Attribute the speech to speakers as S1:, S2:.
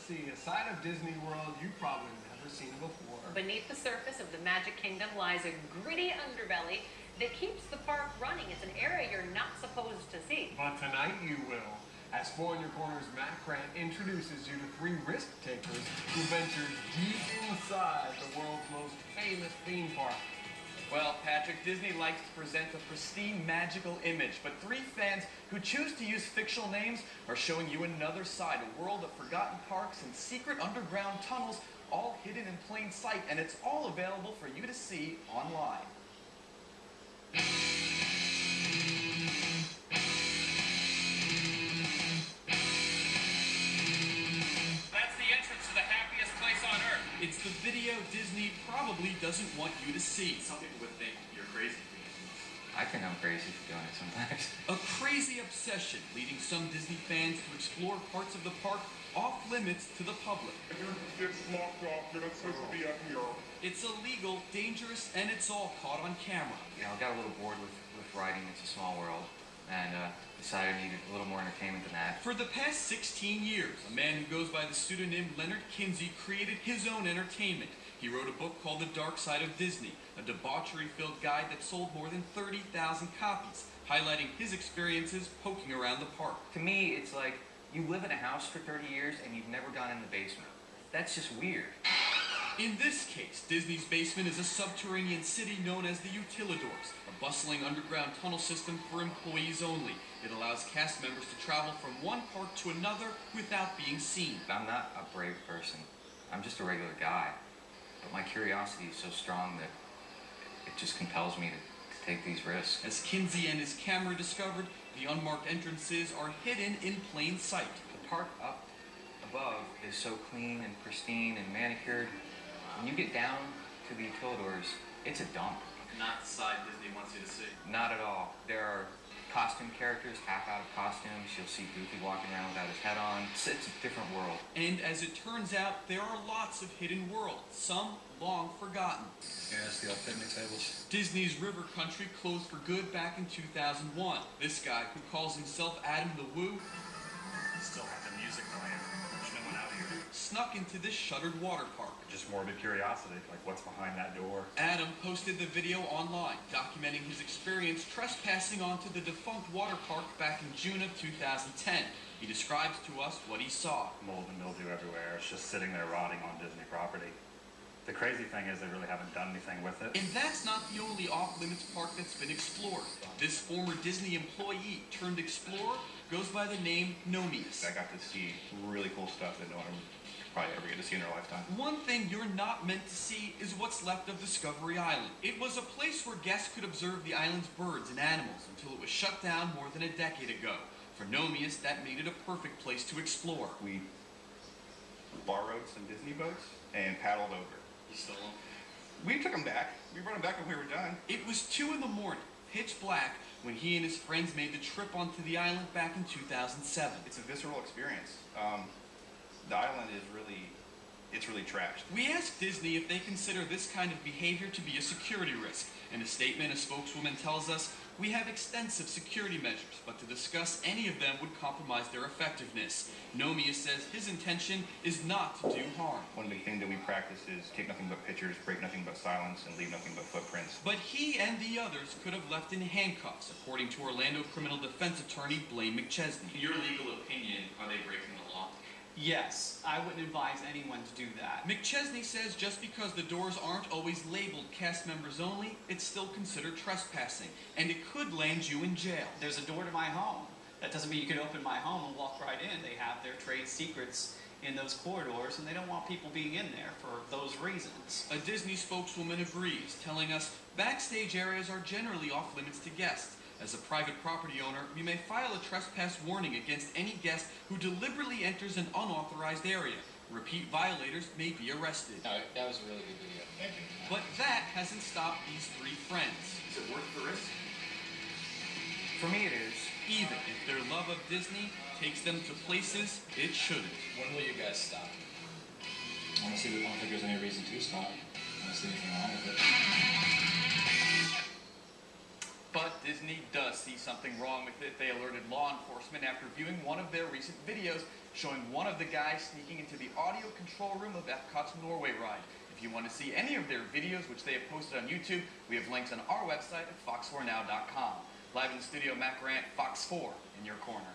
S1: see a side of Disney World you've probably never seen before.
S2: Beneath the surface of the Magic Kingdom lies a gritty underbelly that keeps the park running. It's an area you're not supposed to see.
S1: But tonight you will, as Four in Your Corner's Matt Grant introduces you to three risk takers who venture deep inside the world's most famous theme park.
S3: Well, Patrick, Disney likes to present a pristine, magical image, but three fans who choose to use fictional names are showing you another side, a world of forgotten parks and secret underground tunnels, all hidden in plain sight, and it's all available for you to see online. It's the video Disney probably doesn't want you to see. Some people would think you're crazy.
S4: I think I'm crazy for doing it sometimes.
S3: A crazy obsession leading some Disney fans to explore parts of the park off limits to the public.
S5: It's locked off. You're not supposed to be up here.
S3: It's illegal, dangerous, and it's all caught on camera.
S4: You know, I got a little bored with writing It's a Small World, and decided I needed a little more entertainment than that.
S3: For the past 16 years, a man who goes by the pseudonym Leonard Kinsey created his own entertainment. He wrote a book called The Dark Side of Disney, a debauchery-filled guide that sold more than 30,000 copies, highlighting his experiences poking around the park.
S4: To me, it's like you live in a house for 30 years and you've never gone in the basement. That's just weird.
S3: In this case, Disney's basement is a subterranean city known as the Utilidors, a bustling underground tunnel system for employees only. It allows cast members to travel from one park to another without being seen.
S4: I'm not a brave person. I'm just a regular guy. But my curiosity is so strong that it just compels me to take these risks.
S3: As Kinsey and his camera discovered, the unmarked entrances are hidden in plain sight.
S4: The park up above is so clean and pristine and manicured. When you get down to the Utilidors, it's a dump.
S3: Not the side Disney wants you to see.
S4: Not at all. There are costume characters, half out of costumes. You'll see Goofy walking around without his head on. It's a different world.
S3: And as it turns out, there are lots of hidden worlds, some long forgotten.
S6: Yeah, that's the old picnic tables.
S3: Disney's River Country closed for good back in 2001. This guy, who calls himself Adam the Woo,
S6: Still have the music playing. There's no one out here.
S3: snuck into this shuttered water park.
S6: Just morbid curiosity, like what's behind that door.
S3: Adam posted the video online, documenting his experience trespassing onto the defunct water park back in June of 2010. He describes to us what he saw.
S6: Mold and mildew everywhere. It's just sitting there rotting on Disney property. The crazy thing is they really haven't done anything with it.
S3: And that's not the only off-limits park that's been explored. This former Disney employee turned explorer goes by the name Nomeus.
S7: I got to see really cool stuff that no one could probably ever get to see in their lifetime.
S3: One thing you're not meant to see is what's left of Discovery Island. It was a place where guests could observe the island's birds and animals until it was shut down more than a decade ago. For Nomeus, that made it a perfect place to explore.
S7: We borrowed some Disney boats and paddled over.
S3: You stole them?
S7: We took them back. We brought them back when we were done.
S3: It was 2 in the morning, pitch black, when he and his friends made the trip onto the island back in 2007.
S7: It's a visceral experience. The island is really trashed.
S3: We asked Disney if they consider this kind of behavior to be a security risk. In a statement, a spokeswoman tells us, "We have extensive security measures, but to discuss any of them would compromise their effectiveness." Nomeus says his intention is not to do harm.
S7: One big thing that we practice is take nothing but pictures, break nothing but silence, and leave nothing but footprints.
S3: But he and the others could have left in handcuffs, according to Orlando criminal defense attorney Blaine McChesney. In your legal opinion, are they breaking the law?
S8: Yes, I wouldn't advise anyone to do that.
S3: McChesney says just because the doors aren't always labeled cast members only, it's still considered trespassing, and it could land you in jail.
S8: There's a door to my home. That doesn't mean you can open my home and walk right in. They have their trade secrets in those corridors, and they don't want people being in there for those reasons.
S3: A Disney spokeswoman agrees, telling us backstage areas are generally off limits to guests. As a private property owner, we may file a trespass warning against any guest who deliberately enters an unauthorized area. Repeat violators may be arrested.
S4: No, that was a really good video.
S7: Thank you.
S3: But that hasn't stopped these three friends.
S7: Is it worth the risk?
S4: For me, it is.
S3: Even if their love of Disney takes them to places it shouldn't.
S9: When will you guys stop?
S6: Honestly, I don't think there's any reason to stop. I don't see anything wrong with it.
S3: But Disney does see something wrong with it. They alerted law enforcement after viewing one of their recent videos showing one of the guys sneaking into the audio control room of Epcot's Norway ride. If you want to see any of their videos, which they have posted on YouTube, we have links on our website at fox4now.com. Live in the studio, Matt Grant, Fox 4 in your corner.